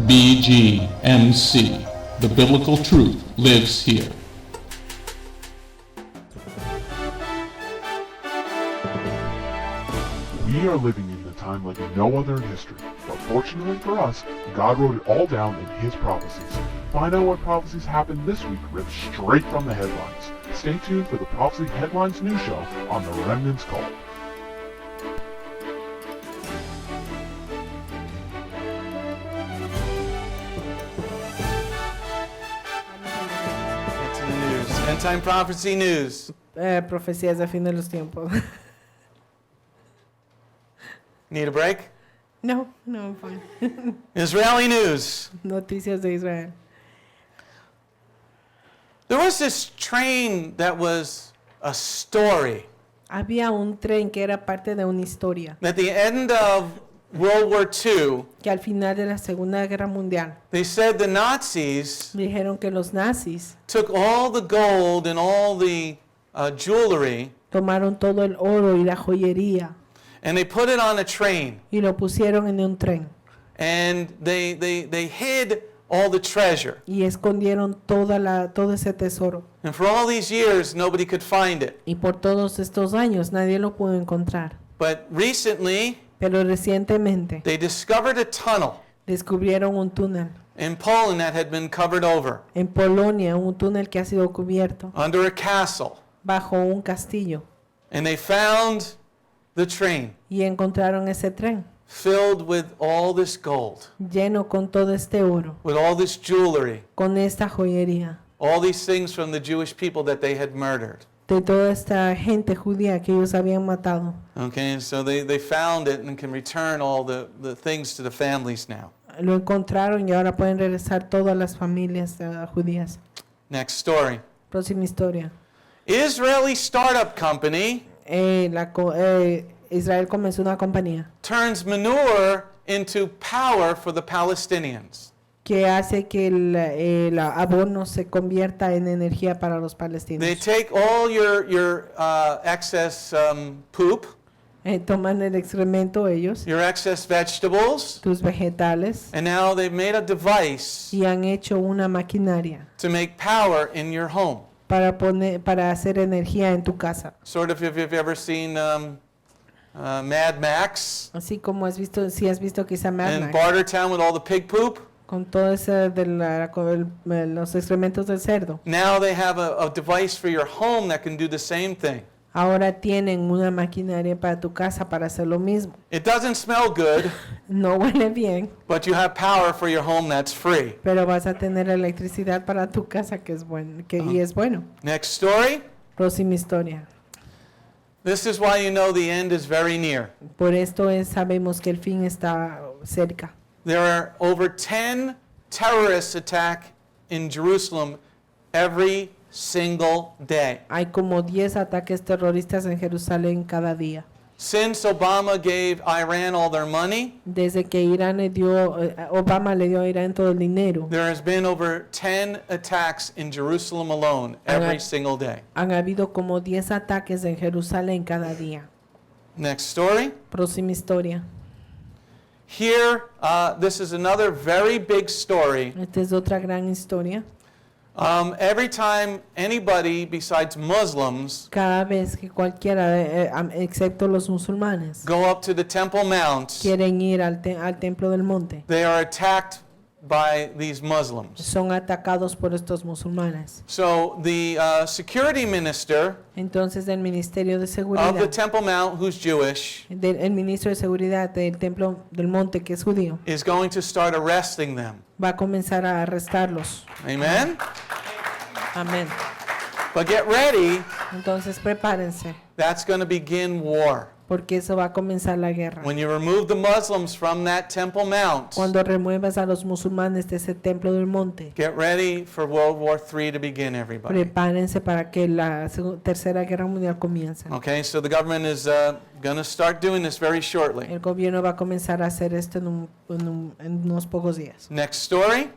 BGMC. The biblical truth lives here. We are living in a time like no other in history, but fortunately for us, God wrote it all down in His prophecies. Find out what prophecies happened this week ripped straight from the headlines. Stay tuned for the Prophecy Headlines news show on the Remnant's Call. It's in the news. End time prophecy news. Profecías de fin de los tiempos. Need a break? No, I'm fine. Israeli news. Noticias de Israel. There was this train that was a story. Había un tren que era parte de una historia, At the end of World War II, que al final de la Segunda Guerra Mundial they said the Nazis dijeron que los nazis took all the gold and all the jewelry tomaron todo el oro y la joyería and they put it on a train. y lo pusieron en un tren And they hid all the treasure. y escondieron todo ese tesoro. And for all these years, nobody could find it. Y por todos estos años nadie lo pudo encontrar. But recently, Pero recientemente they discovered a tunnel descubrieron un túnel in Poland that had been covered over en Polonia, un túnel que ha sido cubierto under a castle. bajo un castillo, And they found the train y encontraron ese tren filled with all this gold, lleno con todo este oro, with all this jewelry, con esta joyería, all these things from the Jewish people that they had murdered. de toda esta gente judía que ellos habían matado. Okay, and so they found it and can return all the things to the families now. Lo encontraron y ahora pueden regresar todas las familias judías. Next story. Próxima historia. Israeli startup company Israel comenzó una compañía turns manure into power for the Palestinians. que hace que el abono se convierta en energía para los They palestinos. take all your excess poop, Toman el excremento ellos, your excess vegetables, tus vegetales, and now they've made a device y han hecho una maquinaria to make power in your home. para hacer energía en tu casa. Sort of if you've ever seen Mad Max Así como si has visto quizá Mad in Max, Bartertown with all the pig poop. con todo ese los excrementos del cerdo. Now they have a device for your home that can do the same thing. Ahora tienen una maquinaria para tu casa para hacer lo mismo. It doesn't smell good, No huele bien, but you have power for your home that's free. pero vas a tener electricidad para tu casa que es bueno, y es bueno. Next story. Próxima historia. This is why you know the end is very near. Por esto sabemos que el fin está cerca. There are over 10 terrorist attacks in Jerusalem every single day. Hay como 10 ataques terroristas en Jerusalén cada día. Since Obama gave Iran all their money, Desde que Obama le dio a Irán todo el dinero, there has been over 10 attacks in Jerusalem alone every single day. han habido como 10 ataques en Jerusalén cada día. Next story. Próxima historia. Here, this is another very big story. Esta es otra gran historia. Every time anybody besides Muslims Cada vez que cualquiera, excepto los musulmanes, go up to the Temple Mount, quieren ir al templo del monte, they are attacked by these Muslims. son atacados por estos musulmanes. So the security minister Entonces el Ministerio de of the Seguridad, Temple Mount, who's Jewish, el ministro de Seguridad del templo del monte, que es judío, is going to start arresting them. va a comenzar a arrestarlos. Amen? Amén. But get ready, Entonces prepárense, that's going to begin war. porque eso va a comenzar la guerra. When you remove the Muslims from that Temple Mount, Cuando remuevas a los musulmanes de ese templo del monte, get ready for World War III to begin, everybody. prepárense para que la tercera guerra mundial comience. Okay, so the government is going to start doing this very shortly. El gobierno va a comenzar a hacer esto en unos pocos días. Next story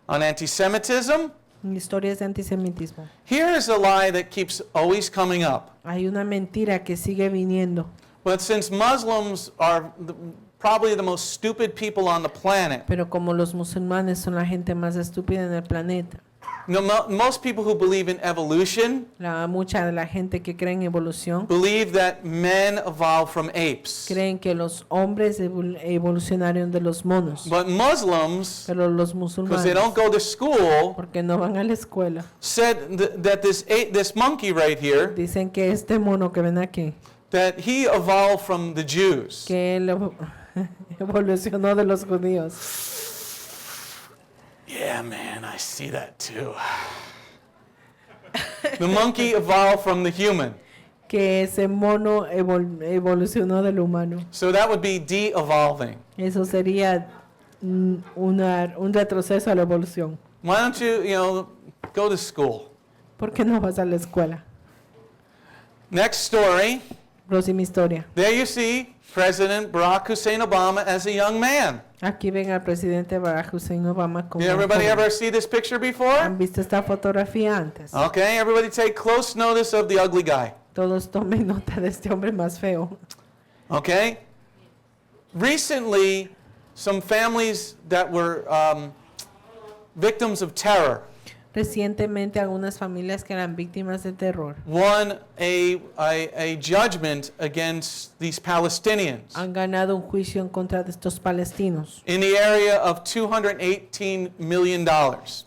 on anti-Semitism. Historias de antisemitismo. Here is a lie that keeps always coming up. Hay una mentira que sigue viniendo. But since Muslims are probably the most stupid people on the planet. Pero como los musulmanes son la gente más estúpida en el planeta, No, most people who believe in evolution mucha de la gente que cree en evolución believe that men evolved from apes. creen que los hombres evolucionaron de los monos. But Muslims, Pero los because they don't musulmanes, go to school, porque no van a la escuela, said that this monkey right here, dicen que este mono que ven aquí, that he evolved from the Jews. que él evolucionó de los judíos. Yeah, man, I see that too. The monkey evolved from the human. Que ese mono evolucionó del humano. So that would be de-evolving. Eso sería un retroceso a la evolución. Why don't you, go to school? ¿Por qué no vas a la escuela? Next story. Próxima historia. There you see President Barack Hussein Obama as a young man. Aquí ven al presidente Barack Hussein Obama como Did un everybody joven. ever see this picture before? ¿Han visto esta fotografía antes? Okay, everybody take close notice of the ugly guy. Todos tomen nota de este hombre más feo. Okay? Recently, some families that were victims of terror Recientemente, algunas familias que eran víctimas de terror won a judgment against these Palestinians han ganado un juicio en contra de estos palestinos in the area of $218 million.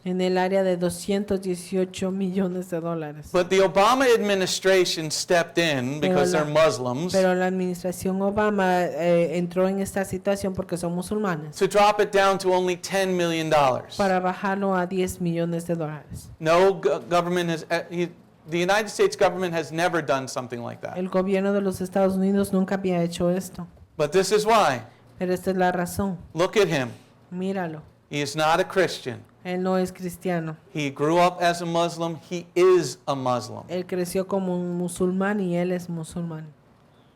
en el área de 218 millones de dólares. But the Obama administration stepped in because they're Muslims Pero la administración Obama entró en esta situación porque son musulmanes to drop it down to only $10 million. para bajarlo a 10 millones de dólares. No government has, the United States government has never done something like that. El gobierno de los Estados Unidos nunca había hecho esto, But this is why. pero esta es la razón. Look at him. Míralo, He is not a Christian. él no es cristiano. He grew up as a Muslim. He is a Muslim. Él creció como un musulmán y él es musulmán.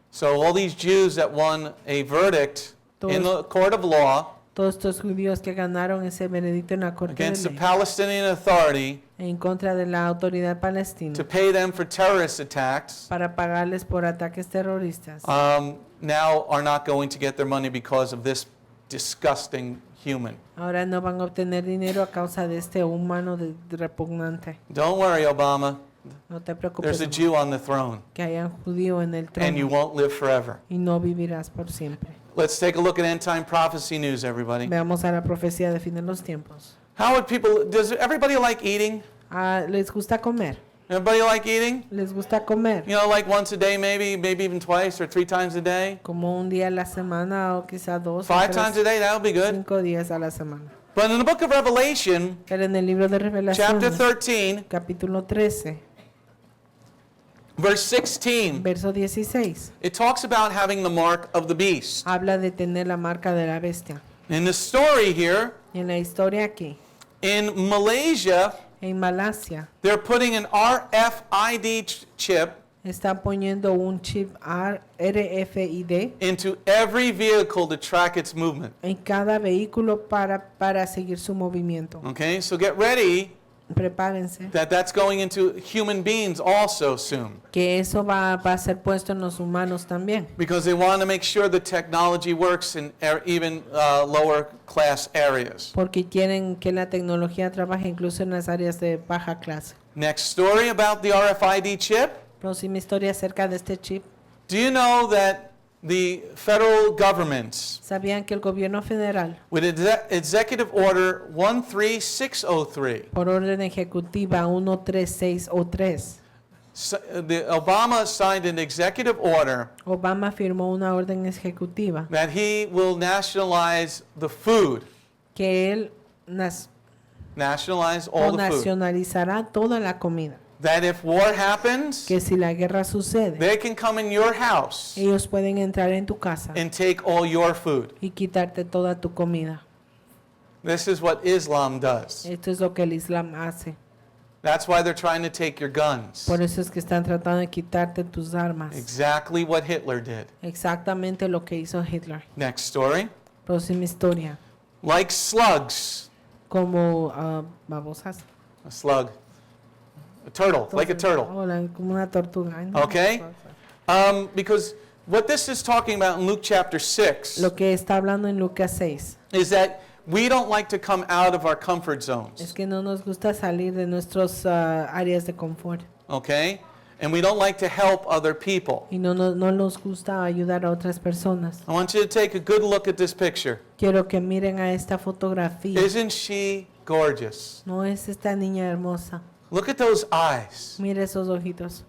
So all these Jews that won a verdict in the court of law Todos estos judíos que ganaron ese veredicto en la corte de against the ley Palestinian Authority en contra de la autoridad palestina to pay them for terrorist attacks para pagarles por ataques terroristas, now are not going to get their money because of this disgusting human. ahora no van a obtener dinero a causa de este humano repugnante. Don't worry, Obama. No te preocupes, There's a Jew on the throne, que haya un judío en el and you trono won't live forever. y no vivirás por siempre. Let's take a look at end time prophecy news, everybody. Veamos a la profecía de fin de los tiempos. How would people, does everybody like eating? ¿Les gusta comer? Everybody like eating? ¿Les gusta comer? Like once a day, maybe even twice or 3 times a day? Como un día a la semana o quizá 2 o 5 times a day, that would be good. 5 días a la semana. But in the book of Revelation, Pero en el libro de chapter Revelaciones, 13, capítulo 13, verse 16, verso 16, it talks about having the mark of the beast. habla de tener la marca de la bestia. In the story here, Y en la historia aquí, in Malaysia, en Malasia, they're putting an RFID chip están poniendo un chip RFID into every vehicle to track its movement. en cada vehículo para seguir su movimiento. Okay, so get ready Prepárense, that's going into human beings also soon. que eso va a ser puesto en los humanos también, Because they want to make sure the technology works in even lower class areas. porque quieren que la tecnología trabaje incluso en las áreas de baja clase. Next story about the RFID chip. Próxima historia acerca de este chip. Do you know that the federal government, ¿Sabían que el gobierno federal, with Executive Order 13603, por orden ejecutiva 13603, the Obama signed an executive order Obama firmó una orden ejecutiva that he will nationalize the food, que él nationalize all the food. nacionalizará toda la comida? That if war happens, Que si la guerra sucede, they can come in your house ellos pueden entrar en tu casa and take all your food. y quitarte toda tu comida. This is what Islam does. Esto es lo que el Islam hace. That's why they're trying to take your guns. Por eso es que están tratando de quitarte tus armas. Exactly what Hitler did. Exactamente lo que hizo Hitler. Next story. Próxima historia. Like slugs. Como babosas. A slug. A turtle. Like a turtle. Hola, como una tortuga. Ay, no. Okay. Because what this is talking about in Luke chapter 6 Lo que está hablando en Lucas 6 is that we don't like to come out of our comfort es zones, que no nos gusta salir de nuestras áreas de confort okay? And we don't like to help other people. y no nos gusta ayudar a otras personas. I want you to take a good look at this picture. Quiero que miren a esta fotografía. Isn't she gorgeous? ¿No es esta niña hermosa? Look at those eyes. Mire esos ojitos.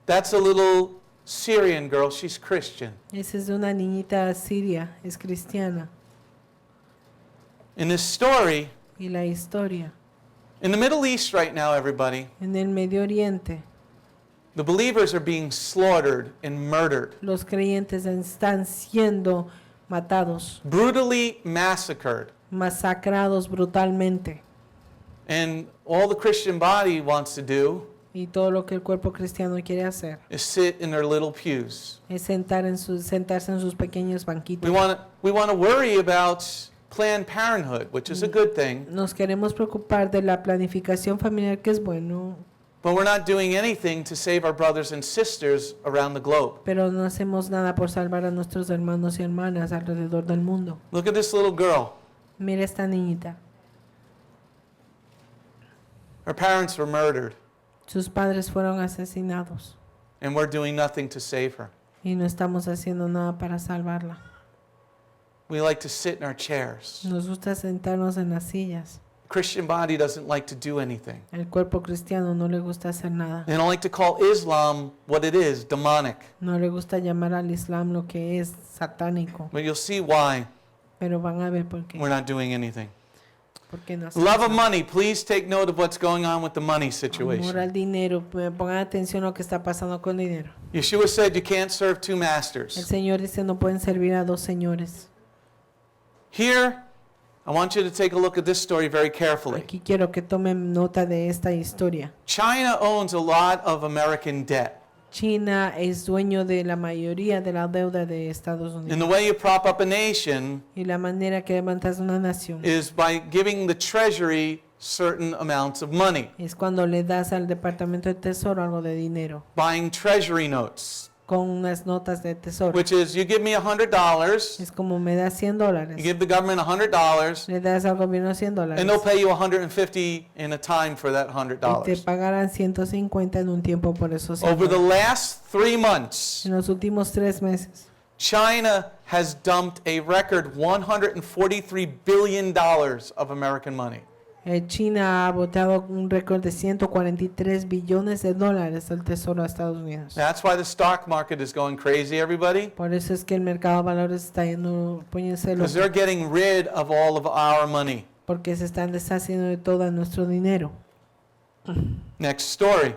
That's a little Syrian girl. She's Christian. Esa es una niñita siria, es cristiana. In this story, Y la historia in the Middle East right now, everybody, en el Medio Oriente, the believers are being slaughtered and murdered, los creyentes están siendo matados, brutally massacred. masacrados brutalmente. And all the Christian body wants to do Y todo lo que el cuerpo cristiano quiere hacer is sit in their little pews. es sentarse en sus pequeños banquitos. We want to worry about Planned Parenthood, which is a good thing, Nos queremos preocupar de la planificación familiar, que es bueno, but we're not doing anything to save our brothers and sisters around the globe. pero no hacemos nada por salvar a nuestros hermanos y hermanas alrededor del mundo. Look at this little girl. Mira esta niñita. Her parents were murdered, Sus padres fueron asesinados and we're doing nothing to save her. y no estamos haciendo nada para salvarla. We like to sit in our chairs. Nos gusta sentarnos en las sillas. The Christian body doesn't like to do anything. El cuerpo cristiano no le gusta hacer nada. They don't like to call Islam what it is, demonic. No le gusta llamar al Islam lo que es satánico. But you'll see why Pero van a ver por qué. we're not doing anything. Porque no hacemos Love of nada. money. Please take note of what's going on with the money Amor situation. al dinero. Pongan atención a lo que está pasando con el dinero. Yeshua said you can't serve two El masters. Señor dice no pueden servir a dos señores. Here, I want you to take a look at this story very carefully. Aquí quiero que tomen nota de esta historia. China owns a lot of American debt. China es dueño de la mayoría de la deuda de Estados And the Unidos. way you prop up a nation Y la manera que levantas una nación is by giving the treasury certain amounts of money, es cuando le das al Departamento de Tesoro algo de dinero, buying treasury notes, con unas notas de tesoro. which is you give me $100, Es como me das $100, you give the government $100, le das al gobierno $100 and they'll pay you $150 in a time for that y te $100. pagarán 150 en un tiempo por esos Over the $100. last 3 months, En los últimos 3 meses, China has dumped a record $143 billion of American money. China ha botado un récord de 143 billones de dólares al tesoro de Estados Unidos. That's why the stock market is going crazy, everybody, Por eso es que el mercado de valores está yendo, poniéndose because loco, they're getting rid of all of our money. porque se están deshaciendo de todo nuestro dinero. Next story.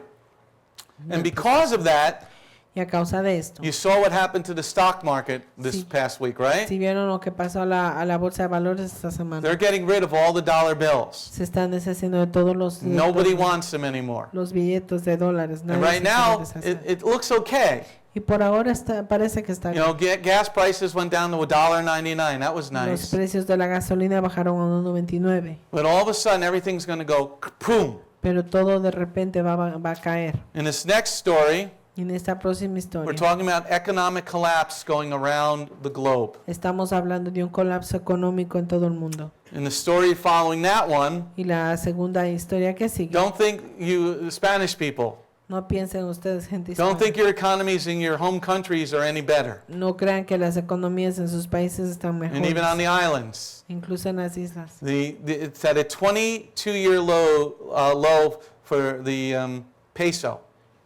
And because of that, Y a causa de esto, you saw what happened to the stock market this Sí. past week, right? si vieron lo que pasó a la bolsa de valores esta semana, They're getting rid of all the dollar bills. se están deshaciendo de todos Nobody wants them anymore. los billetes de dólares. And Nadie right se quiere now, deshacer. it looks okay. Y por ahora parece que está You know, gas prices went down to $1.99. That was Los nice. precios de la gasolina bajaron a 1.99, But all of a sudden, everything's going to go boom. pero todo de repente va a caer. In this next story, Y en esta próxima we're historia talking about economic collapse going around the globe. estamos hablando de un colapso económico en todo el mundo. In the story following that one, Y la segunda historia que sigue, don't think you Spanish people, no piensen ustedes, gente don't hispana, think your economies in your home countries are any better. no crean que las economías en sus países están And even on mejores, the islands, incluso en las islas. it's at a 22-year low for the peso.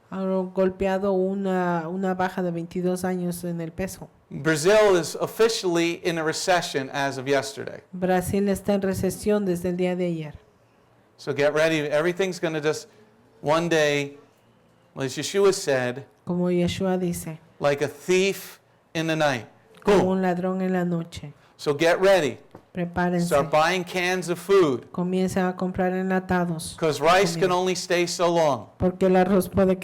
Han golpeado una baja de 22 años en el peso. Brazil is officially in a recession as of yesterday. Brasil está en recesión desde el día de ayer. So get ready. Everything's going to just one day, as Yeshua said, Como Yeshua dice, like a thief in the night. como Boom. un ladrón en la noche. So get ready. Prepárense. Start buying cans of food Comiencen a comprar enlatados. because rice can Comida. only stay so long. Porque el arroz puede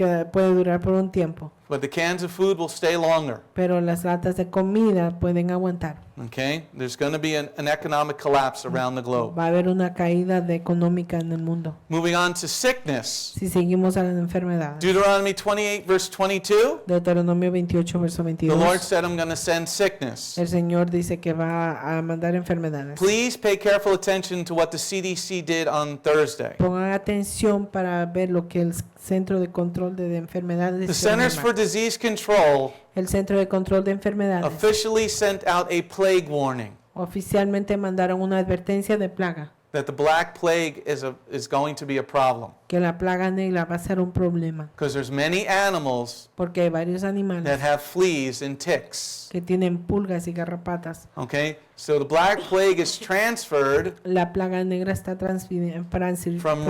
durar por un tiempo. but the cans of food will stay longer. pero las latas de comida pueden aguantar. Okay? There's going to be an economic collapse around the globe. Va a haber una caída económica en el mundo. Moving on to sickness. Si seguimos a las enfermedades. Deuteronomy 28, verse 22. Deuteronomio 28, verso The 22. Lord said, I'm going to send sickness. El Señor dice que va a mandar enfermedades. Please pay careful attention to what the CDC did on Thursday. Pongan atención para ver lo que el Centro de Control de Enfermedades, The Centers for Disease Control el Centro de Control de Enfermedades, officially sent out a plague warning oficialmente mandaron una advertencia de plaga, that the black plague is going to be a problem que la plaga negra va a ser un problema, because there's many animals porque hay varios that animales have fleas and ticks. que tienen pulgas y garrapatas. Okay, so the black plague is transferred La plaga negra está from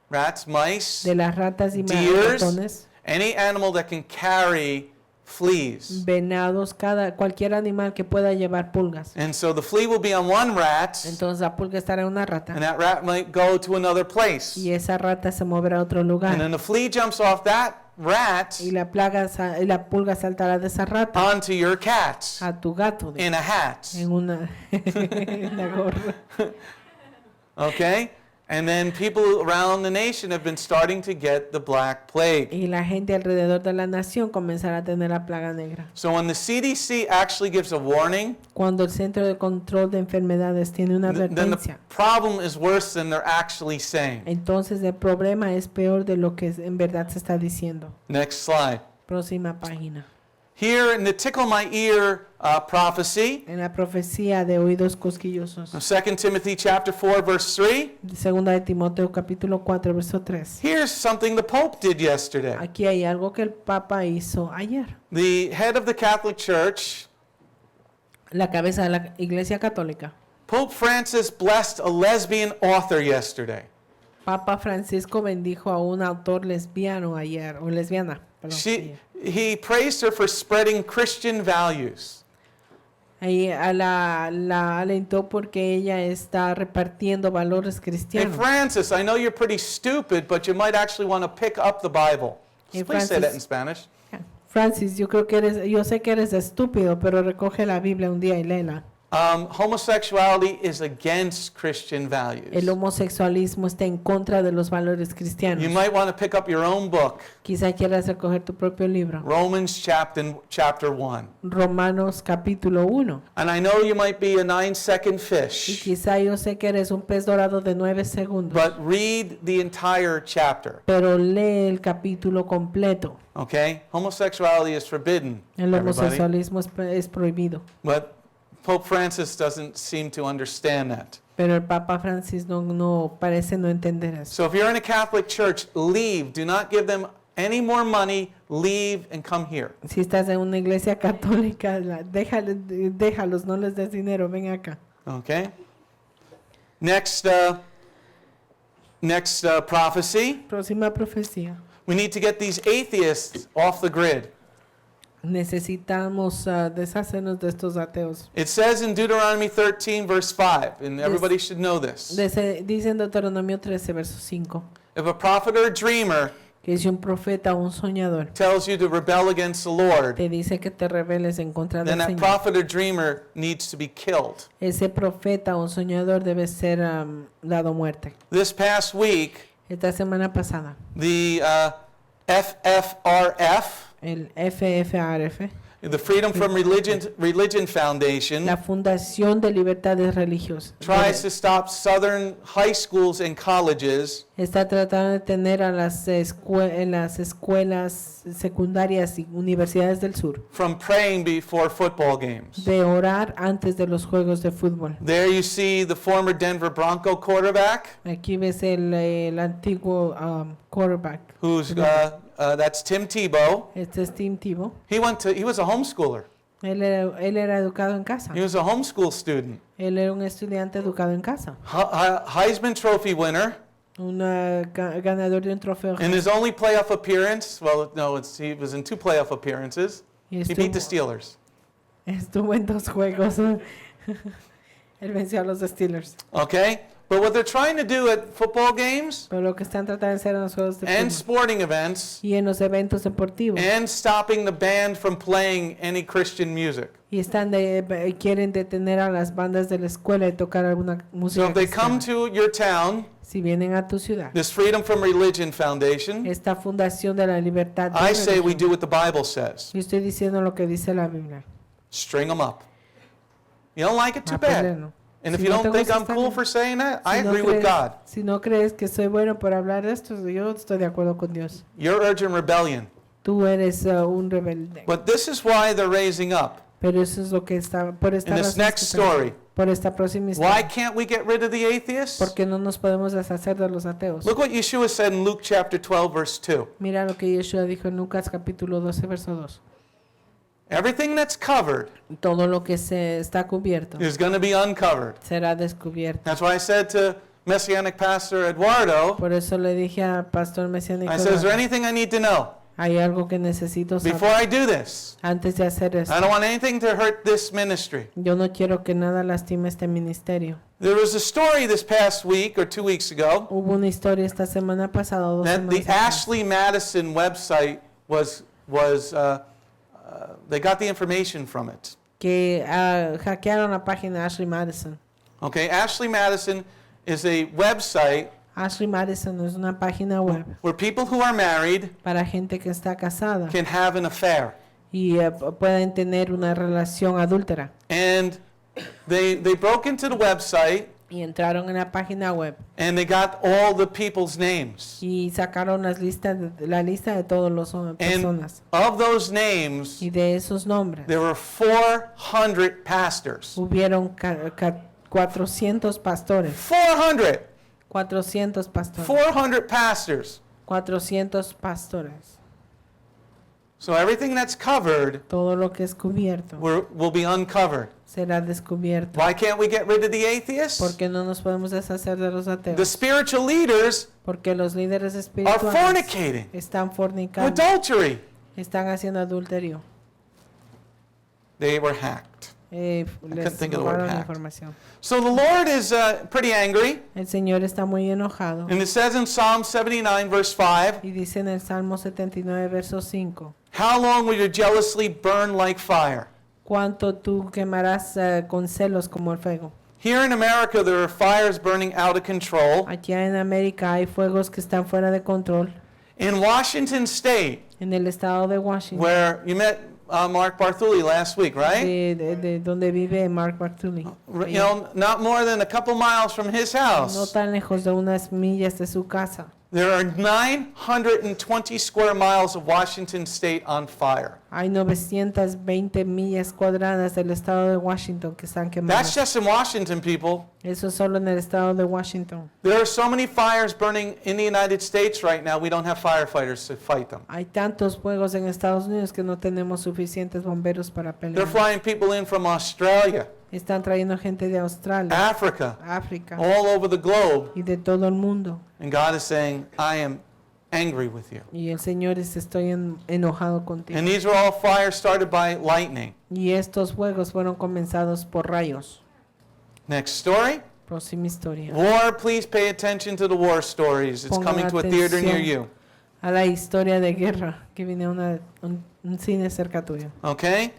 rats, mice, de las ratas y deers, ratones, any animal that can carry fleas. venados, cualquier animal que pueda llevar pulgas. And so the flea will be on one rat, Entonces la pulga estará en una and rata that rat might go to another place. y esa rata se moverá a otro And lugar then the flea jumps off that rat y la pulga saltará de esa rata onto your cat a tu gato in a hat. en una gorra. Okay? And then people around the nation have been starting to get the black plague. Y la gente alrededor de la nación comenzará a tener la plaga negra. So when the CDC actually gives a warning, Cuando el Centro de Control de Enfermedades tiene una then the advertencia, problem is worse than they're actually saying. entonces el problema es peor de lo que en verdad se está diciendo. Next slide. Próxima página. Here in the tickle my ear prophecy, En la profecía de oídos cosquillosos, 2 Timothy chapter 4 verse 3, segunda de Timoteo capítulo 4 verso 3. here's something the Pope did yesterday. Aquí hay algo que el Papa hizo ayer. The head of the Catholic Church, La cabeza de la Iglesia Católica, Pope Francis, blessed a lesbian author yesterday. Papa Francisco bendijo a un autor lesbiano ayer, o lesbiana, perdón. He praised her for spreading Christian values. Ahí la alentó porque ella está repartiendo valores Hey cristianos. Francis, I know you're pretty stupid, but you might actually want to pick up the Bible. Hey, Please say that in Francis. Spanish. Francis, yo sé que eres estúpido, pero recoge la Biblia un día y léela. Homosexuality is against Christian values. El homosexualismo está en contra de los valores cristianos. You might want to pick up your own book, Quizá quieras recoger tu propio libro. Romans chapter 1. Romanos capítulo 1. And I know you might be a 9-second Y fish, quizá yo sé que eres un pez dorado de 9 segundos. but read the entire chapter. Pero lee el capítulo completo. Okay? Homosexuality is forbidden, El everybody. homosexualismo es prohibido. But Pope Francis doesn't seem to understand that. Pero el Papa Francis no parece no entender eso. So if you're in a Catholic church, leave. Do not give them any more money. Leave and come here. Si estás en una iglesia católica, déjalos, no les des dinero, ven acá. Okay? Next prophecy. Próxima profecía. We need to get these atheists off the grid. Necesitamos deshacernos de estos ateos. It says in Deuteronomy 13, verse 5, and everybody should know this. Dice en Deuteronomio 13, verso 5, If a prophet or a dreamer que si un profeta o un soñador tells you to rebel against the Lord, te dice que te rebeles en contra then del that Señor, prophet or dreamer needs to be killed. ese profeta o soñador debe ser dado muerte. This past week, Esta semana pasada, the FFRF, el FFRF, the Freedom from Religion Foundation, la Fundación de Libertades Religiosas, tries to stop Southern high schools and colleges está tratando de tener a las escuelas secundarias y universidades del sur from praying before football games. de orar antes de los juegos de fútbol. There you see the former Denver Bronco quarterback, Aquí ves el antiguo quarterback. who's that's Tim Tebow. Este es Tim Tebow. He was a homeschooler. Él era educado en casa. He was a homeschool student. Él era un estudiante educado en casa. Heisman Trophy winner. Un ganador de un trofeo. In his only playoff appearance, well, no, he was in 2 playoff appearances. Y He beat the Steelers. estuvo en 2 juegos. Él venció a los Steelers. Okay? But what they're trying to do at football games Pero lo que están tratando de hacer en los juegos de and fútbol sporting events y en los eventos deportivos and stopping the band from playing any Christian music. y quieren detener a las bandas de la escuela de tocar alguna So música if they come cristiana. to your town, Si vienen a tu ciudad, this Freedom from Religion Foundation, esta fundación de la libertad de I say we religión, do what the Bible says. yo estoy diciendo lo que dice la Biblia. String them up. You don't like it, too bad. Aprenderlo. And if Si you no te don't think gusta, I'm está cool bien. for saying that, I Si no agree with crees- God. Si no crees que soy bueno por hablar de esto, yo estoy de acuerdo con Dios. You're urging rebellion. Tú eres un rebelde. But this is why they're raising up. Pero eso es lo que está por esta In this razón next que estamos- story, por esta próxima why historia. can't we get rid of the atheists? Porque no nos podemos deshacer de los ateos. Look what Yeshua said in Luke chapter 12, verse 2. Mira lo que Yeshua dijo en Lucas capítulo 12 verso 2. Everything that's covered Todo lo que se está cubierto is going to be uncovered. será descubierto. That's why I said to Messianic Pastor Eduardo, Por eso le dije al pastor mesiánico, I said, is there anything I need to know hay algo que necesito before saber I do this? antes de hacer esto. I don't want anything to hurt this ministry. Yo no quiero que nada lastime este ministerio. There was a story this past week or 2 weeks ago Hubo una historia esta semana pasada, o 2 that the semanas atrás, Ashley Madison website they got the information from it. que hackearon la página Ashley Madison. Okay, Ashley Madison is a website Ashley Madison es una página web where people who are married para gente que está casada can have an affair. y pueden tener una relación adúltera. And they broke into the website Y entraron en la página web and they got all the people's names. y sacaron la lista de todas las And personas. of those names, Y de esos nombres there were 400 pastors. hubieron 400 pastores. 400! 400 pastores. 400 pastors. 400 pastores. So everything that's covered Todo lo que es cubierto will be uncovered. será descubierto. Why can't we get rid of the atheists? Porque no nos podemos deshacer de los The ateos. spiritual leaders Porque los líderes are espirituales fornicating, están fornicando, adultery. están haciendo adulterio. They were hacked. Les couldn't think of the word robaron la hacked. información. So the Lord is pretty angry. El Señor está muy enojado. And it says in Psalm 79, verse 5, Y dice en el Salmo 79, verso 5, how long will you jealously burn like fire? ¿cuánto tú quemarás con celos como el fuego? Here in America, there are fires burning out of control. Aquí en América hay fuegos que están fuera de control. In Washington State, En el estado de Washington, where you met Mark Barthuli last week, right? de donde vive Mark Bartoli. You know, not more than a couple miles from his No house. tan lejos de unas millas de su casa. There are 920 square miles of Washington State on fire. Hay 920 millas cuadradas del estado de Washington que están That's quemadas. just in Washington, people. Eso es solo en el estado de Washington. There are so many fires burning in the United States right now, we don't have firefighters to fight them. Hay tantos fuegos en Estados Unidos que no tenemos suficientes bomberos para They're pelear. flying people in from Australia, Están trayendo gente de Australia, Africa, África all over the globe. y de todo el mundo. And God is saying, I am angry with you. Y el Señor dice, estoy enojado contigo. And these are all fires started by lightning. Y estos fuegos fueron comenzados por rayos. Next story. Próxima historia. War, please pay attention to the war stories. It's Pongan coming to a theater near atención. you. A la historia de guerra que viene a un cine cerca tuyo. Okay?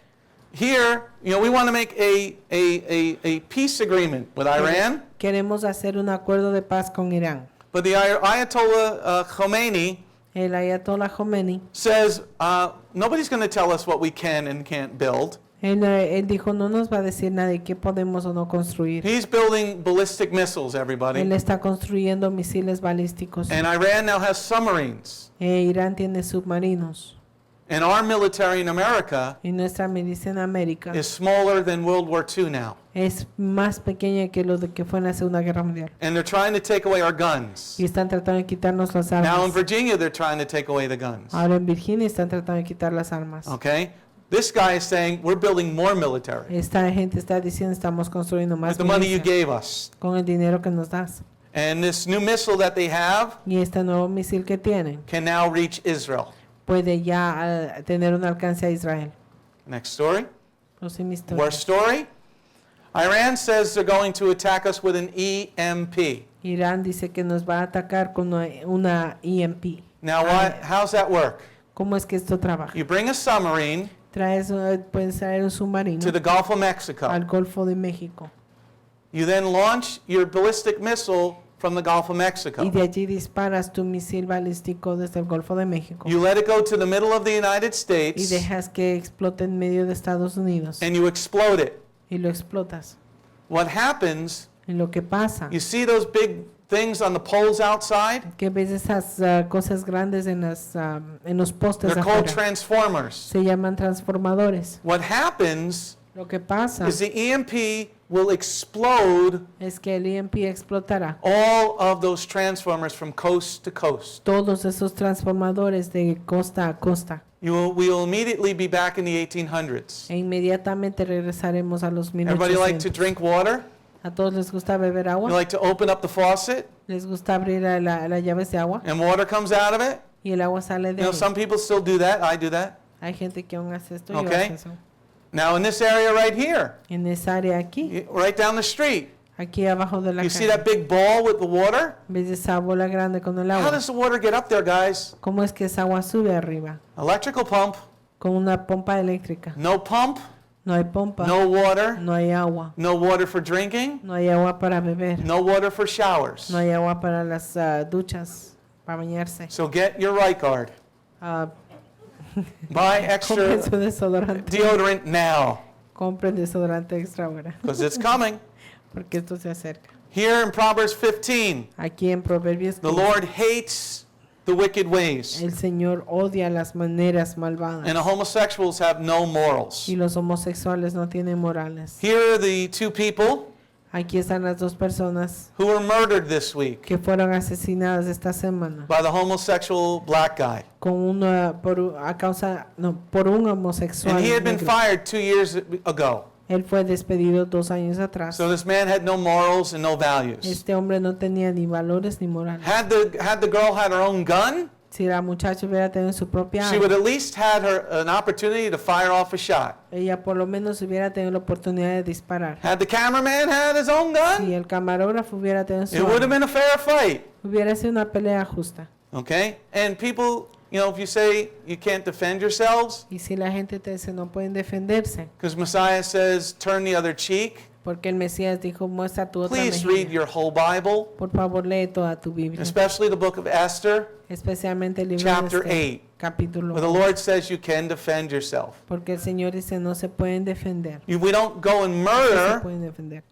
Here, you know, we want to make a peace agreement with Iran, Queremos hacer un acuerdo de paz con Irán. but the Ayatollah Khomeini El Ayatollah Khomeini, says nobody's going to tell us what we can and can't build. él dijo, no nos va a decir nada de qué podemos o no construir. He's building ballistic missiles, everybody. Él está construyendo misiles balísticos. And Iran now has submarines. Irán tiene submarinos. And our military in America Y nuestra milicia en América is smaller than World War II now. es más pequeña que lo de que fue en la Segunda Guerra Mundial. And they're trying to take away our guns. Y están tratando de quitarnos las Now in armas. Virginia, they're trying to take away the guns. Ahora en Virginia están tratando de quitar las armas. Okay? This guy is saying, we're building more military Esta gente está diciendo, estamos construyendo with más the money you milicia gave us. con el dinero que nos das. And this new missile that they have Y este nuevo misil que tienen can now reach Israel. puede ya tener un alcance a Israel. Next story. Próxima historia. Worst story. Iran says they're going to attack us with an EMP. Irán dice que nos va a atacar con una EMP. Now, how's that work? ¿Cómo es que esto trabaja? You bring a submarine Puedes traer un submarino to the Gulf of Mexico. al Golfo de México You then launch your ballistic missile from the Gulf of Mexico. y de allí disparas tu misil balístico desde el Golfo de México You let it go to the middle of the United y States dejas que explote en medio de Estados Unidos and you explode it. y lo explotas. What happens, Y lo que pasa, you see those big things on the poles outside? que ves esas cosas grandes en los postes They're called afuera, transformers. se llaman transformadores. What happens Lo que pasa is the EMP will explode es que el EMP explotará all of those transformers from coast to coast. todos esos transformadores de costa a costa. We will immediately be back in the 1800s. E inmediatamente regresaremos a los Everybody like to 1800. drink water? ¿A todos les gusta beber You agua? like to open up the faucet ¿Les gusta abrir las llaves de agua? and water comes out of it? Y el agua sale de You know, ahí. some people still do that. I do that. Hay gente que aún hace esto y yo Okay. hago eso. Now in this area right here, En esa área aquí, right down the street, aquí abajo de la you see calle, that big ball with the water? ¿ves esa bola grande con el How agua? does the water get up there, guys? ¿Cómo es que esa agua sube arriba? Electrical pump, Con una pompa eléctrica. no pump, No hay pompa, no water, no hay agua, no water for drinking, no hay agua para beber, no water for showers. no hay agua para las duchas, para bañarse. So get your right guard. Ah, Buy compren extra su desodorante, deodorant now, compren desodorante extra ahora, because it's coming. porque esto se acerca. Here in Proverbs 15, Aquí en Proverbios the 15, Lord hates the wicked ways, el Señor odia las maneras malvadas and the homosexuals have no morals. y los homosexuales no tienen morales. Here are the two people Aquí están las dos personas who were murdered this week que fueron asesinadas esta semana by the homosexual black guy. con por un homosexual And he had been negro. fired 2 years ago. Él fue despedido 2 años atrás. So this man had no morals and no values. Este hombre no tenía ni valores ni morales. Had the girl had her own gun, Si la muchacha hubiera tenido su propia she would arma, at least had an opportunity to fire off a shot. ella por lo menos hubiera tenido la oportunidad de disparar. Had the cameraman had his own gun, Si el camarógrafo hubiera tenido su it would have arma, been a fair fight. hubiera sido una pelea justa. Okay? And people, you know, if you say you can't defend yourselves, Y si la gente te dice no pueden defenderse, because Messiah says turn the other cheek, porque el Mesías dijo muestra tu otra please read mejilla. your whole Bible, Por favor lee toda tu Biblia, especially the book of Esther, especialmente el libro chapter de Esther, 8, capítulo where the 8, Lord says you can defend yourself. porque el Señor dice no se pueden defender. We don't go and No se murder, pueden defender.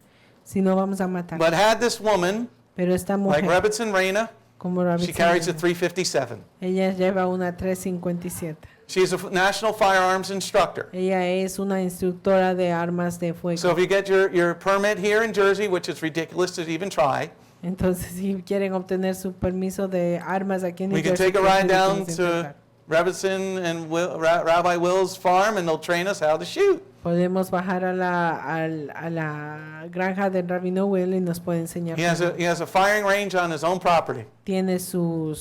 Si no vamos a matar. but had this woman, Pero esta like mujer, Rebbitzin Reina, como she Rabbi carries a Tzimmerman, 357. ella lleva una 357. She is a national firearms instructor. Ella es una instructora de armas de fuego. So if you get your permit here in Jersey, which is ridiculous to even try, Entonces, si quieren obtener su permiso de armas aquí en we New can Jersey, take a ride tienen down que to intentar. Rebbitzin and Rabbi Will's farm, and they'll train us how to shoot. Podemos bajar a la granja del Rabino Will y nos puede enseñar. He has a firing range on his own property. Tiene su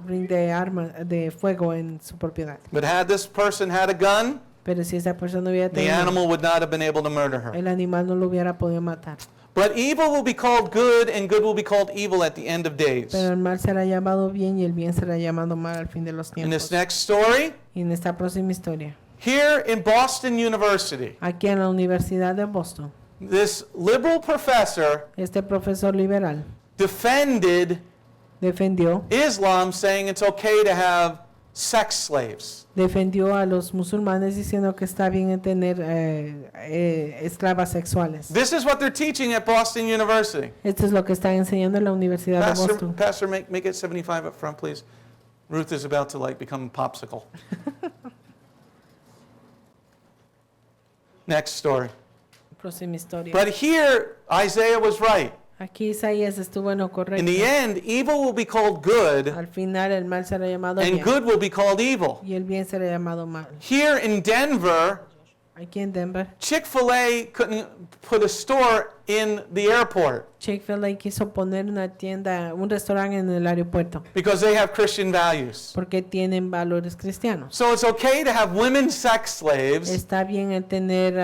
ring de armas de fuego en su propiedad. But had this person had a gun, Pero si esa persona hubiera the tenido, animal would not have been able to murder her. el animal no lo hubiera podido matar. But evil will be called good, and good will be called evil at the end of days. Pero el mal será llamado bien y el bien será llamado mal al fin de los In this tiempos. next story, Y en esta próxima historia, here in Boston University, aquí en la Universidad de Boston, this liberal professor este profesor liberal defended defendió Islam, saying it's okay to have sex slaves. defendió a los musulmanes diciendo que está bien tener esclavas sexuales. This is what they're teaching at Boston University. Esto es lo que están enseñando en la Universidad de Boston. Pastor, make it 75 up front, please. Ruth is about to become a popsicle. Next story. Próxima historia. But here, Isaiah was right. Aquí Isaías estuvo en lo correcto. In the end, evil will be called good, Al final el mal será llamado and bien good will be called evil. y el bien será llamado mal. Here in Denver, Aquí en Denver, Chick-fil-A couldn't put a store in the airport Chick-fil-A quiso poner una tienda, un restaurante en el aeropuerto because they have Christian values. porque tienen valores cristianos. So it's okay to have women sex slaves, Está bien el tener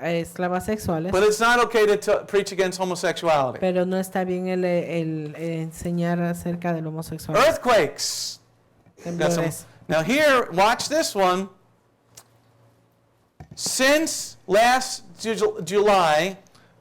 esclavas sexuales, but it's not okay to preach against homosexuality. pero no está bien el enseñar acerca del homosexual. Earthquakes. Got some- Temblores. Now here, watch this one. Since last July,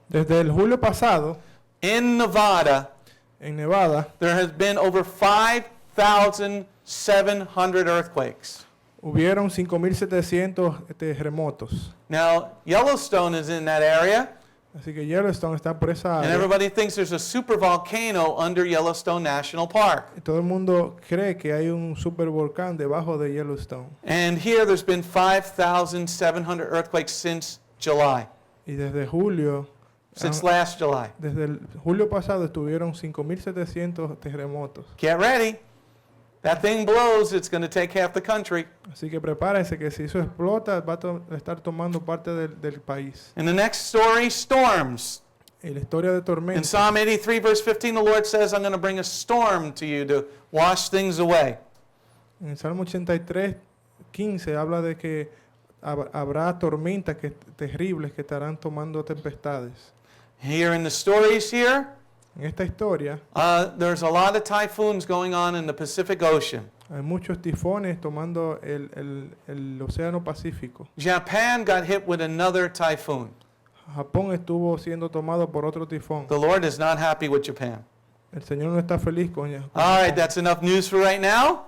Desde el julio pasado, in Nevada, en Nevada, there has been over 5,700 earthquakes. hubieron 5.700 terremotos. Now, Yellowstone is in that area, Así que Yellowstone está por esa and área. everybody thinks there's a super volcano under Yellowstone National Park. Y todo el mundo cree que hay un supervolcán debajo de Yellowstone. And here there's been 5,700 earthquakes since July, Y desde julio, since last July. desde el julio pasado estuvieron 5.700 terremotos. Get ready. That thing blows, it's going to take half the country. Así que prepárense que si eso explota va a estar tomando parte del país. In the next story, storms. En la historia de In tormenta, Psalm 83, verse 15, the Lord says, I'm going to bring a storm to you to wash things away. en el Salmo 83, 15 habla de que habrá tormentas terribles que estarán tomando tempestades. Here in the stories here, En esta historia there's a lot of typhoons going on in the Pacific Ocean. hay muchos tifones tomando el Océano Pacífico. Japan got hit with another typhoon. Japón estuvo siendo tomado por otro tifón. The Lord is not happy with Japan. El Señor no está feliz con ella. All right, that's enough news for right now.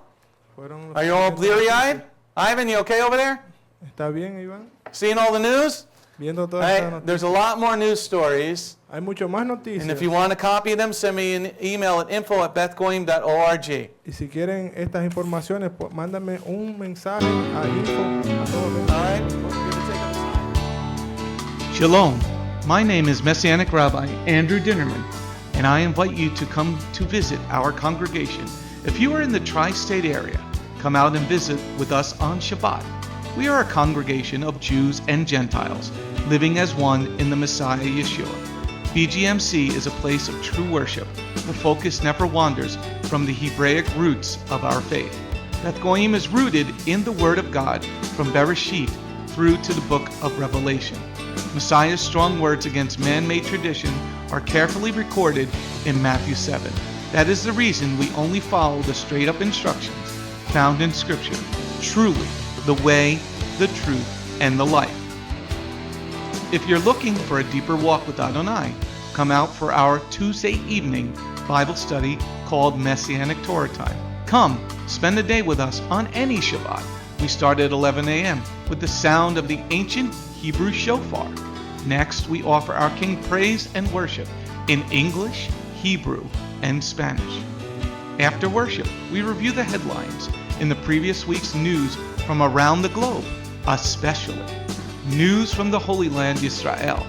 Fueron los Are you all bleary-eyed? Ivan, you okay over there? ¿Está bien, Iván? Seeing all the news? Viendo All todas estas right, noticias. there's a lot more news stories. Hay mucho más And noticias. if you want to copy them, send me an email at info@bethgoim.org. Y si quieren estas informaciones, pues, mándame un mensaje a info. All right? Shalom. My name is Messianic Rabbi Andrew Dinnerman, and I invite you to come to visit our congregation. If you are in the tri-state area, come out and visit with us on Shabbat. We are a congregation of Jews and Gentiles, living as one in the Messiah Yeshua. BGMC is a place of true worship. The focus never wanders from the Hebraic roots of our faith. Beth Goyim is rooted in the Word of God from Bereshit through to the book of Revelation. Messiah's strong words against man-made tradition are carefully recorded in Matthew 7. That is the reason we only follow the straight-up instructions found in Scripture. Truly, the way, the truth, and the life. If you're looking for a deeper walk with Adonai, come out for our Tuesday evening Bible study called Messianic Torah Time. Come, spend a day with us on any Shabbat. We start at 11 a.m. with the sound of the ancient Hebrew shofar. Next, we offer our King praise and worship in English, Hebrew, and Spanish. After worship, we review the headlines in the previous week's news from around the globe, especially news from the Holy Land, Israel.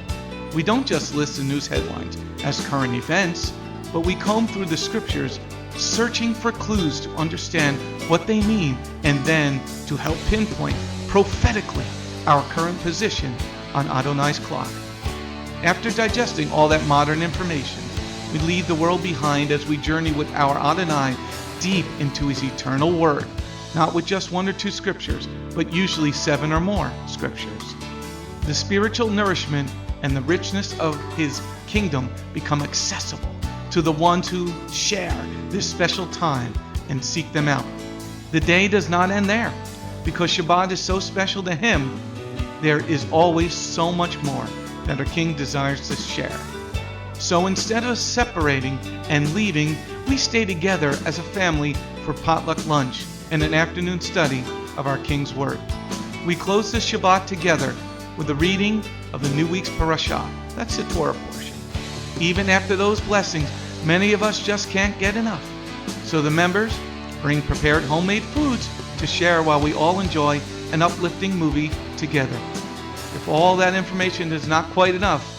We don't just list the news headlines as current events, but we comb through the scriptures, searching for clues to understand what they mean and then to help pinpoint prophetically our current position on Adonai's clock. After digesting all that modern information, we leave the world behind as we journey with our Adonai deep into his eternal word, not with just one or two scriptures, but usually 7 or more scriptures. The spiritual nourishment and the richness of his kingdom become accessible to the ones who share this special time and seek them out. The day does not end there. Because Shabbat is so special to him, there is always so much more that our King desires to share. So instead of separating and leaving, we stay together as a family for potluck lunch and an afternoon study of our King's Word. We close the Shabbat together with the reading of the new week's parashah. That's the Torah portion. Even after those blessings, many of us just can't get enough. So the members bring prepared homemade foods to share while we all enjoy an uplifting movie together. If all that information is not quite enough,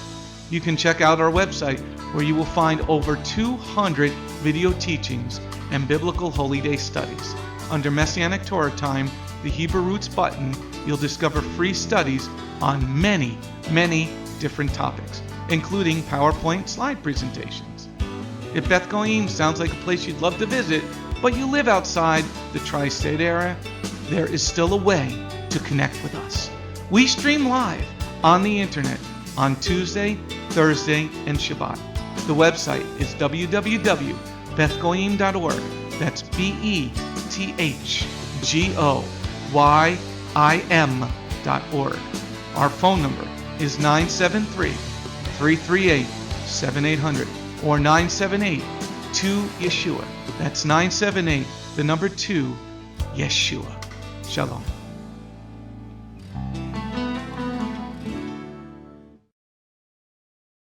you can check out our website where you will find over 200 video teachings and biblical holy day studies. Under Messianic Torah Time, the Hebrew Roots button, you'll discover free studies on many, many different topics, including PowerPoint slide presentations. If Beth Goyim sounds like a place you'd love to visit, but you live outside the tri-state area, there is still a way to connect with us. We stream live on the internet on Tuesday, Thursday, and Shabbat. The website is www.bethgoyim.org. That's BETHGOYIM.org. Our phone number is 973-338-7800 or 978-2-YESHUA. That's 978, the number 2, Yeshua. Shalom.